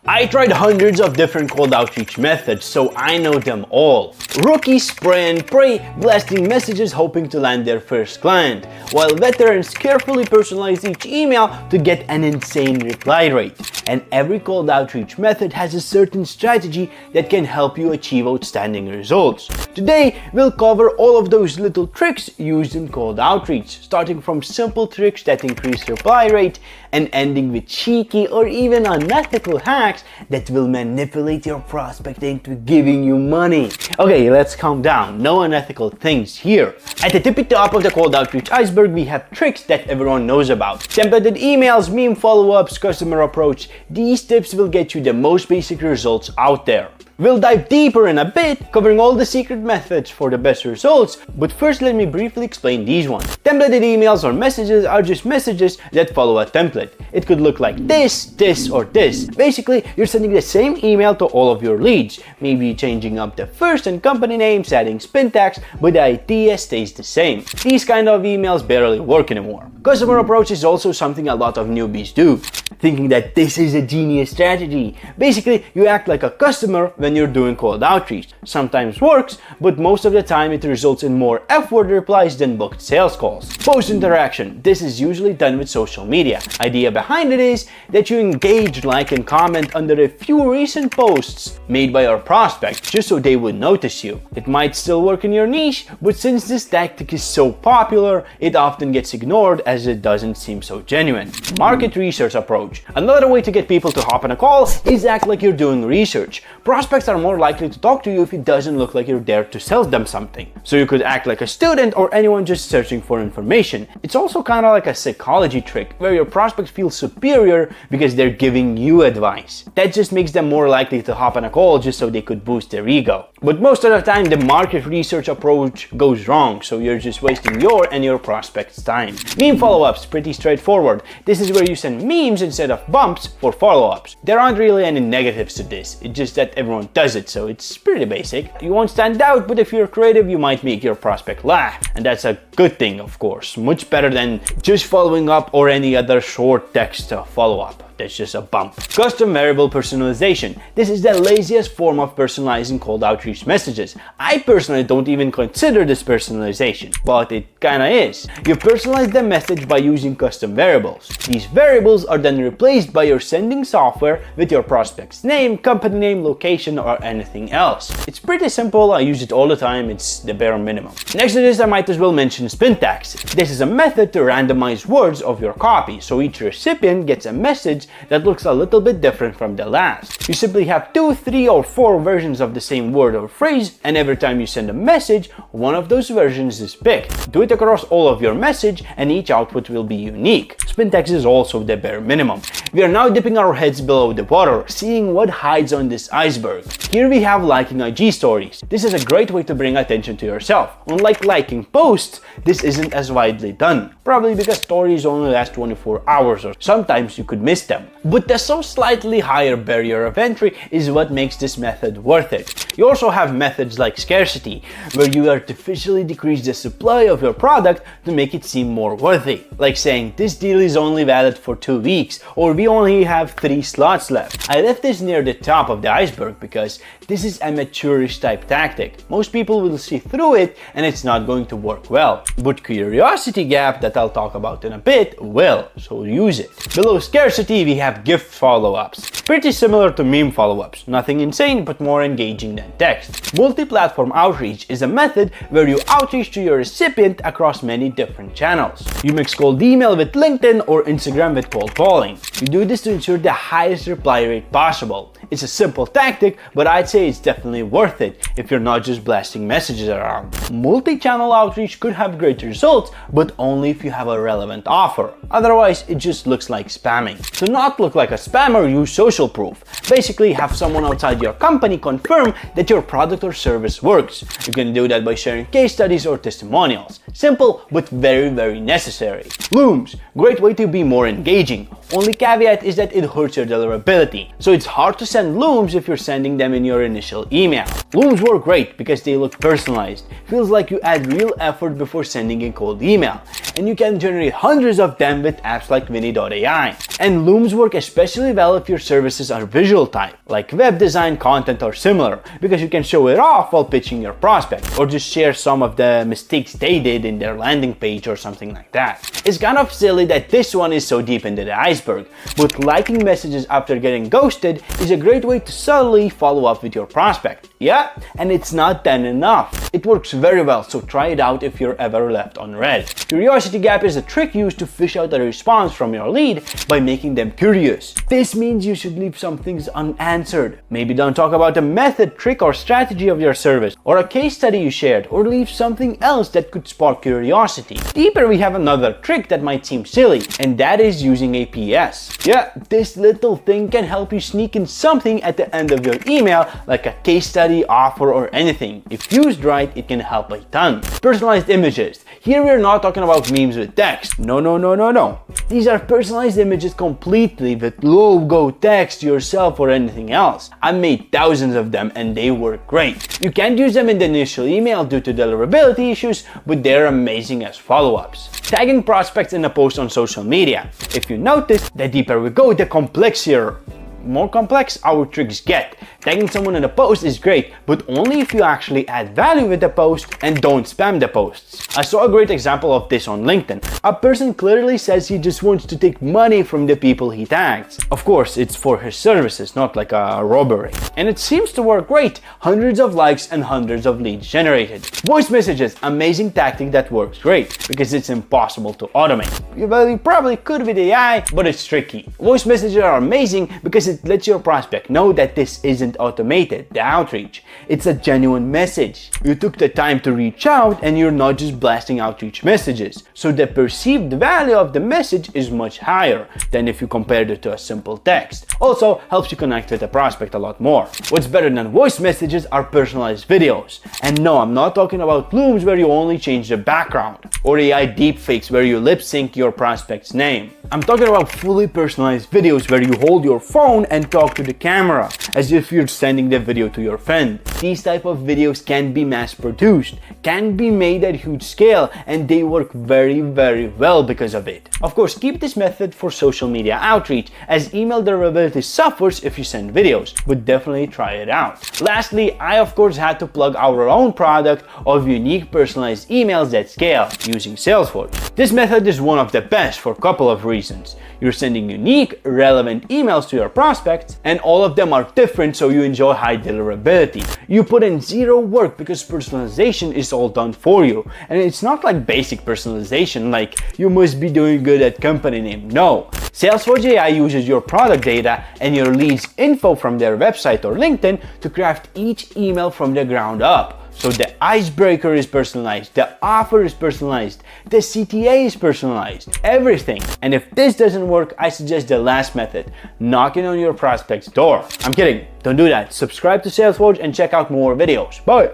I tried hundreds of different cold outreach methods, so I know them all. Rookies spray and pray, blasting messages hoping to land their first client, while veterans carefully personalize each email to get an insane reply rate. And every cold outreach method has a certain strategy that can help you achieve outstanding results. Today, we'll cover all of those little tricks used in cold outreach, starting from simple tricks that increase reply rate and ending with cheeky or even unethical hacks that will manipulate your prospect into giving you money. Okay, let's calm down. No unethical things here. At the tippy top of the cold outreach iceberg, we have tricks that everyone knows about. Templated emails, meme follow-ups, customer approach. These tips will get you the most basic results out there. We'll dive deeper in a bit, covering all the secret methods for the best results, but first let me briefly explain these ones. Templated emails or messages are just messages that follow a template. It could look like this, or this. Basically, you're sending the same email to all of your leads, maybe changing up the first and company names, adding spin tags, but the idea stays the same. These kind of emails barely work anymore. Customer approach is also something a lot of newbies do, thinking that this is a genius strategy. Basically, you act like a customer when you're doing cold outreach. Sometimes works, but most of the time it results in more F-word replies than booked sales calls. Post interaction. This is usually done with social media. Idea behind it is that you engage, like, and comment under a few recent posts made by your prospect, just so they would notice you. It might still work in your niche, but since this tactic is so popular, it often gets ignored as it doesn't seem so genuine. Market research approach. Another way to get people to hop on a call is act like you're doing research. Prospects are more likely to talk to you if it doesn't look like you're there to sell them something. So you could act like a student or anyone just searching for information. It's also kind of like a psychology trick where your prospects feel superior because they're giving you advice. That just makes them more likely to hop on a call just so they could boost their ego. But most of the time, the market research approach goes wrong, so you're just wasting your and your prospect's time. Meme follow-ups, pretty straightforward. This is where you send memes instead of bumps for follow-ups. There aren't really any negatives to this, it's just that everyone does it, so it's pretty basic. You won't stand out, but if you're creative, you might make your prospect laugh. And that's a good thing, of course. Much better than just following up or any other short text follow-up. That's just a bump. Custom variable personalization. This is the laziest form of personalizing cold outreach messages. I personally don't even consider this personalization, but it kinda is. You personalize the message by using custom variables. These variables are then replaced by your sending software with your prospect's name, company name, location, or anything else. It's pretty simple. I use it all the time. It's the bare minimum. Next to this, I might as well mention spin tags. This is a method to randomize words of your copy, so each recipient gets a message that looks a little bit different from the last. You simply have 2, 3, or 4 versions of the same word or phrase, and every time you send a message, one of those versions is picked. Do it across all of your message, and each output will be unique. Spin tags is also the bare minimum. We are now dipping our heads below the water, seeing what hides on this iceberg. Here we have liking IG stories. This is a great way to bring attention to yourself. Unlike liking posts, this isn't as widely done, probably because stories only last 24 hours or sometimes you could miss them. But the so slightly higher barrier of entry is what makes this method worth it. You also have methods like scarcity, where you artificially decrease the supply of your product to make it seem more worthy. Like saying, this deal is only valid for 2 weeks, or we only have 3 slots left. I left this near the top of the iceberg because this is a mature-ish type tactic. Most people will see through it and it's not going to work well. But curiosity gap, that I'll talk about in a bit, will, so use it. Below scarcity, we have gift follow-ups. Pretty similar to meme follow-ups. Nothing insane, but more engaging than text. Multi-platform outreach is a method where you outreach to your recipient across many different channels. You mix cold email with LinkedIn or Instagram with cold calling. You do this to ensure the highest reply rate possible. It's a simple tactic, but I'd say it's definitely worth it if you're not just blasting messages around. Multi-channel outreach could have great results, but only if you have a relevant offer. Otherwise, it just looks like spamming. To not look like a spammer, use social proof. Basically, have someone outside your company confirm that your product or service works. You can do that by sharing case studies or testimonials. Simple, but very, very necessary. Looms, great way to be more engaging. Only caveat is that it hurts your deliverability. So it's hard to send looms if you're sending them in your initial email. Looms work great because they look personalized. Feels like you add real effort before sending a cold email. and you can generate hundreds of them with apps like Vinny.ai. And looms work especially well if your services are visual type, like web design, content, or similar, because you can show it off while pitching your prospect, or just share some of the mistakes they did in their landing page or something like that. It's kind of silly that this one is so deep into the iceberg, but liking messages after getting ghosted is a great way to subtly follow up with your prospect. Yeah, and it's not then enough. It works very well, so try it out if you're ever left unread. Curiosity gap is a trick used to fish out a response from your lead by making them curious. This means you should leave some things unanswered. Maybe don't talk about the method, trick, or strategy of your service, or a case study you shared, or leave something else that could spark curiosity. Deeper, we have another trick that might seem silly, and that is using a PS. Yeah, this little thing can help you sneak in something at the end of your email, like a case study, offer, or anything. If used right, it can help a ton. Personalized images. Here we're not talking about memes with text. No. These are personalized images completely with logo, text, yourself, or anything else. I made thousands of them and they work great. You can't use them in the initial email due to deliverability issues, but they're amazing as follow-ups. Tagging prospects in a post on social media. If you notice, the deeper we go, the more complex our tricks get. Tagging someone in a post is great, but only if you actually add value with the post and don't spam the posts. I saw a great example of this on LinkedIn. A person clearly says he just wants to take money from the people he tags. Of course, it's for his services, not like a robbery. And it seems to work great. Hundreds of likes and hundreds of leads generated. Voice messages, amazing tactic that works great because it's impossible to automate. Well, you probably could with AI, but it's tricky. Voice messages are amazing because it lets your prospect know that this isn't automated, the outreach. It's a genuine message. You took the time to reach out and you're not just blasting outreach messages. So the perceived value of the message is much higher than if you compared it to a simple text. Also helps you connect with the prospect a lot more. What's better than voice messages are personalized videos. And no, I'm not talking about looms where you only change the background, or AI deepfakes where you lip sync your prospect's name. I'm talking about fully personalized videos where you hold your phone and talk to the camera as if you're sending the video to your friend. These type of videos can be mass produced, can be made at huge scale, and they work very well because of it. Of course, keep this method for social media outreach as email deliverability suffers if you send videos, but definitely try it out. Lastly, I of course had to plug our own product of unique personalized emails that scale using Salesforge. This method is one of the best for a couple of reasons. You're sending unique, relevant emails to your prospects, and all of them are different, so you enjoy high deliverability. You put in zero work because personalization is all done for you. And it's not like basic personalization, like you must be doing good at company name. No. Salesforge AI uses your product data and your leads info from their website or LinkedIn to craft each email from the ground up. So the icebreaker is personalized, the offer is personalized, the CTA is personalized, everything. And if this doesn't work, I suggest the last method, knocking on your prospect's door. I'm kidding, don't do that. Subscribe to Salesforge and check out more videos. Bye!